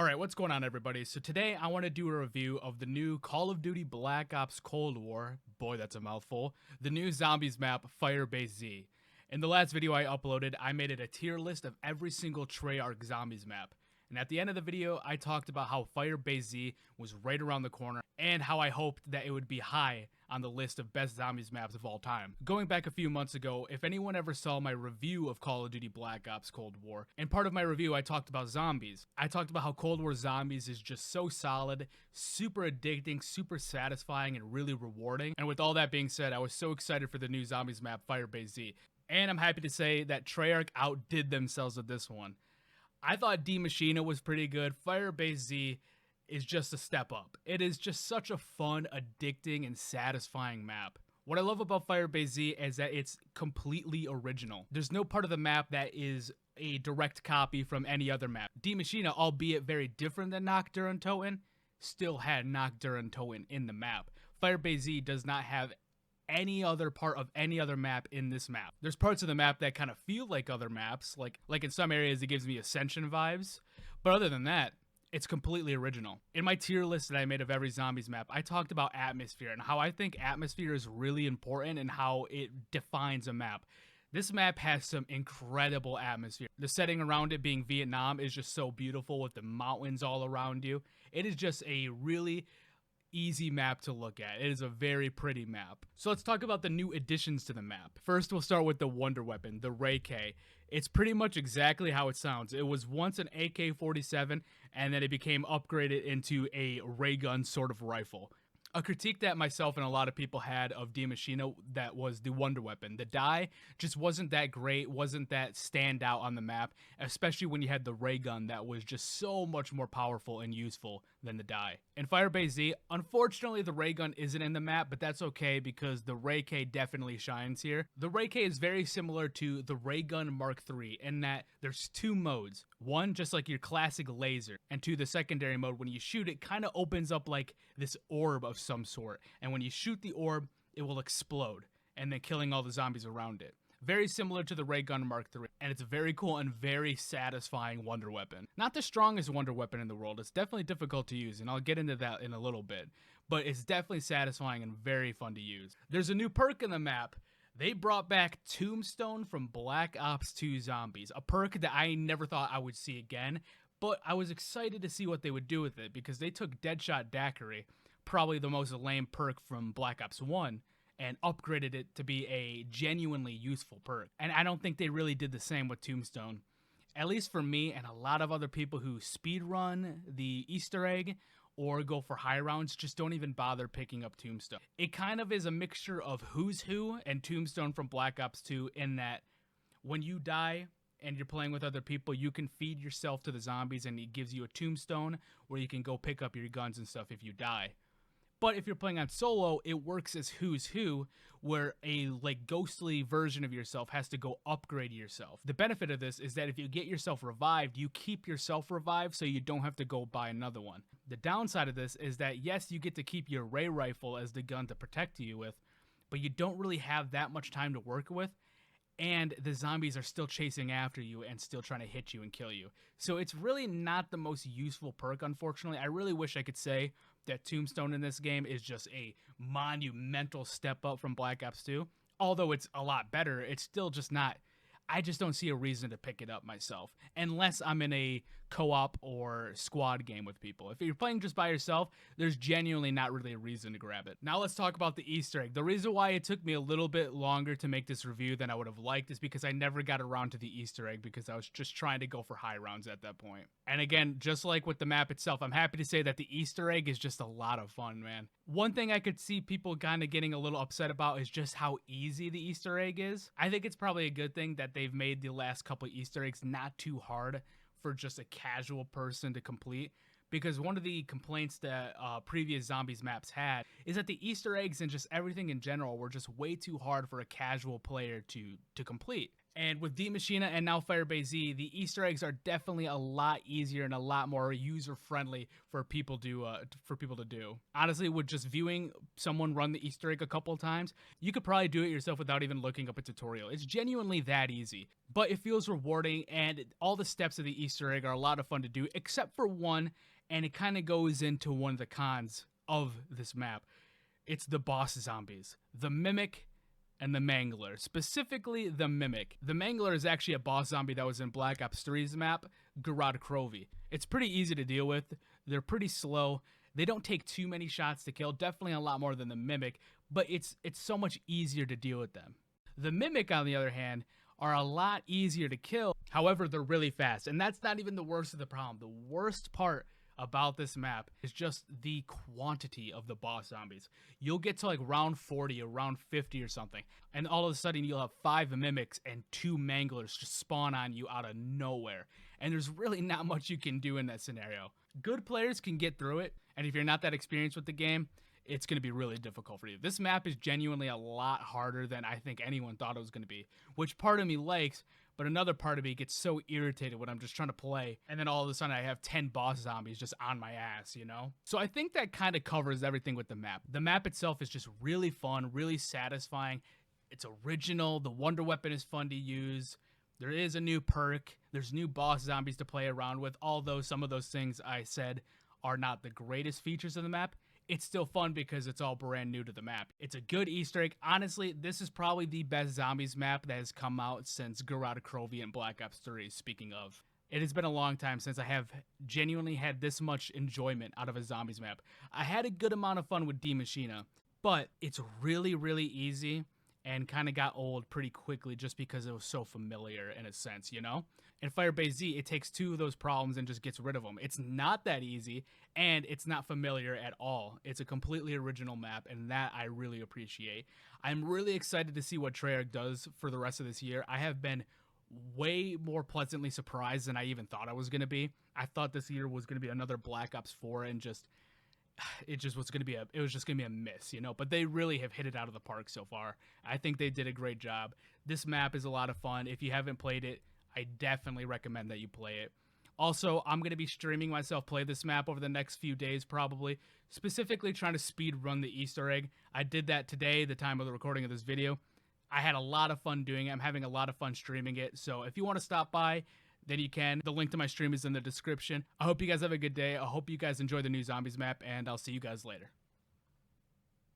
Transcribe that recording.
Alright, what's going on everybody? So today I want to do a review of the new Call of Duty Black Ops Cold War, boy that's a mouthful, the new zombies map Firebase Z. In the last video I uploaded, I made it a tier list of every single Treyarch zombies map. And at the end of the video, I talked about how Firebase Z was right around the corner and how I hoped that it would be high on the list of best zombies maps of all time. Going back a few months ago, if anyone ever saw my review of Call of Duty Black Ops Cold War, in part of my review I talked about zombies. I talked about how Cold War Zombies is just so solid, super addicting, super satisfying, and really rewarding. And with all that being said, I was so excited for the new zombies map Firebase Z. And I'm happy to say that Treyarch outdid themselves with this one. I thought D Machina was pretty good. Firebase Z is just a step up. It is just such a fun, addicting, and satisfying map. What I love about Firebase Z is that it's completely original. There's no part of the map that is a direct copy from any other map. D Machina, albeit very different than Nocturne Toten, still had Nocturne Toten in the map. Firebase Z does not have any other part of any other map in this map. There's parts of the map that kind of feel like other maps, like in some areas it gives me Ascension vibes, but other than that, it's completely original. In my tier list that I made of every zombies map, I talked about atmosphere and how I think atmosphere is really important and how it defines a map. This map has some incredible atmosphere. The setting around it being Vietnam is just so beautiful with the mountains all around you. It is just a really easy map to look at. It is a very pretty map. So let's talk about the new additions to the map. First, we'll start with the wonder weapon, the Ray K. It's pretty much exactly how it sounds. It was once an AK-47, and then it became upgraded into a ray gun sort of rifle. A critique that myself and a lot of people had of D Machina, that was the wonder weapon. The die just wasn't that great, wasn't that standout on the map, especially when you had the ray gun that was just so much more powerful and useful than the die. In Firebase Z, unfortunately the ray gun isn't in the map, but that's okay because the Ray K definitely shines here. The Ray K is very similar to the Ray Gun Mark III in that there's two modes. One, just like your classic laser, and two, the secondary mode, when you shoot it kind of opens up like this orb of some sort, and when you shoot the orb, it will explode, and then killing all the zombies around it. Very similar to the Ray Gun Mark III, and it's a very cool and very satisfying wonder weapon. Not the strongest wonder weapon in the world, it's definitely difficult to use, and I'll get into that in a little bit, but it's definitely satisfying and very fun to use. There's a new perk in the map. They brought back Tombstone from Black Ops 2 Zombies, a perk that I never thought I would see again, but I was excited to see what they would do with it because they took Deadshot Daiquiri, probably the most lame perk from Black Ops 1, and upgraded it to be a genuinely useful perk. And I don't think they really did the same with Tombstone. At least for me and a lot of other people who speedrun the Easter egg or go for high rounds, just don't even bother picking up Tombstone. It kind of is a mixture of Who's Who and Tombstone from Black Ops 2 in that when you die and you're playing with other people, you can feed yourself to the zombies and it gives you a tombstone where you can go pick up your guns and stuff if you die. But if you're playing on solo, it works as Who's Who, where a ghostly version of yourself has to go upgrade yourself. The benefit of this is that if you get yourself revived, you keep yourself revived so you don't have to go buy another one. The downside of this is that yes, you get to keep your ray rifle as the gun to protect you with, but you don't really have that much time to work with, and the zombies are still chasing after you and still trying to hit you and kill you. So it's really not the most useful perk, unfortunately. I really wish I could say that Tombstone in this game is just a monumental step up from Black Ops 2. Although it's a lot better, it's still just not. I just don't see a reason to pick it up myself, unless I'm in a co-op or squad game with people. If you're playing just by yourself, there's genuinely not really a reason to grab it. Now let's talk about the Easter egg. The reason why it took me a little bit longer to make this review than I would have liked is because I never got around to the Easter egg because I was just trying to go for high rounds at that point. And again, just like with the map itself, I'm happy to say that the Easter egg is just a lot of fun, man. One thing I could see people kind of getting a little upset about is just how easy the Easter egg is. I think it's probably a good thing that they've made the last couple Easter eggs not too hard for just a casual person to complete, because one of the complaints that previous zombies maps had is that the Easter eggs and just everything in general were just way too hard for a casual player to complete. And with D Machina and now Firebase Z, the Easter eggs are definitely a lot easier and a lot more user friendly for people to do. Honestly, with just viewing someone run the Easter egg a couple of times, you could probably do it yourself without even looking up a tutorial. It's genuinely that easy, but it feels rewarding, and all the steps of the Easter egg are a lot of fun to do, except for one, and it kind of goes into one of the cons of this map. It's the boss zombies, the Mimic and the Mangler, specifically the Mimic. The Mangler is actually a boss zombie that was in Black Ops 3's map, Garad Krovi. It's pretty easy to deal with. They're pretty slow. They don't take too many shots to kill, definitely a lot more than the Mimic, but it's so much easier to deal with them. The Mimic, on the other hand, are a lot easier to kill. However, they're really fast, and that's not even the worst of the problem. The worst part about this map is just the quantity of the boss zombies. You'll get to like round 40 or round 50 or something, and all of a sudden you'll have 5 Mimics and 2 Manglers just spawn on you out of nowhere. And there's really not much you can do in that scenario. Good players can get through it, and if you're not that experienced with the game, it's going to be really difficult for you. This map is genuinely a lot harder than I think anyone thought it was going to be, which part of me likes, but another part of me gets so irritated when I'm just trying to play, and then all of a sudden I have 10 boss zombies just on my ass, you know? So I think that kind of covers everything with the map. The map itself is just really fun, really satisfying. It's original. The Wonder Weapon is fun to use. There is a new perk. There's new boss zombies to play around with, although some of those things I said are not the greatest features of the map. It's still fun because it's all brand new to the map. It's a good Easter egg. Honestly, this is probably the best zombies map that has come out since Garad Krovi and Black Ops 3, speaking of. It has been a long time since I have genuinely had this much enjoyment out of a zombies map. I had a good amount of fun with D Machina, but it's really, really easy and kind of got old pretty quickly just because it was so familiar in a sense, you know? In Firebase Z, it takes 2 of those problems and just gets rid of them. It's not that easy, and it's not familiar at all. It's a completely original map, and that I really appreciate. I'm really excited to see what Treyarch does for the rest of this year. I have been way more pleasantly surprised than I even thought I was going to be. I thought this year was going to be another Black Ops 4 and it was just going to be a miss, you know, but they really have hit it out of the park so far. I think they did a great job. This map is a lot of fun. If you haven't played it, I definitely recommend that you play it. Also, I'm going to be streaming myself play this map over the next few days, probably, specifically trying to speed run the Easter egg. I did that today, the time of the recording of this video. I had a lot of fun doing it. I'm having a lot of fun streaming it. So if you want to stop by, then you can. The link to my stream is in the description. I hope you guys have a good day. I hope you guys enjoy the new zombies map, and I'll see you guys later.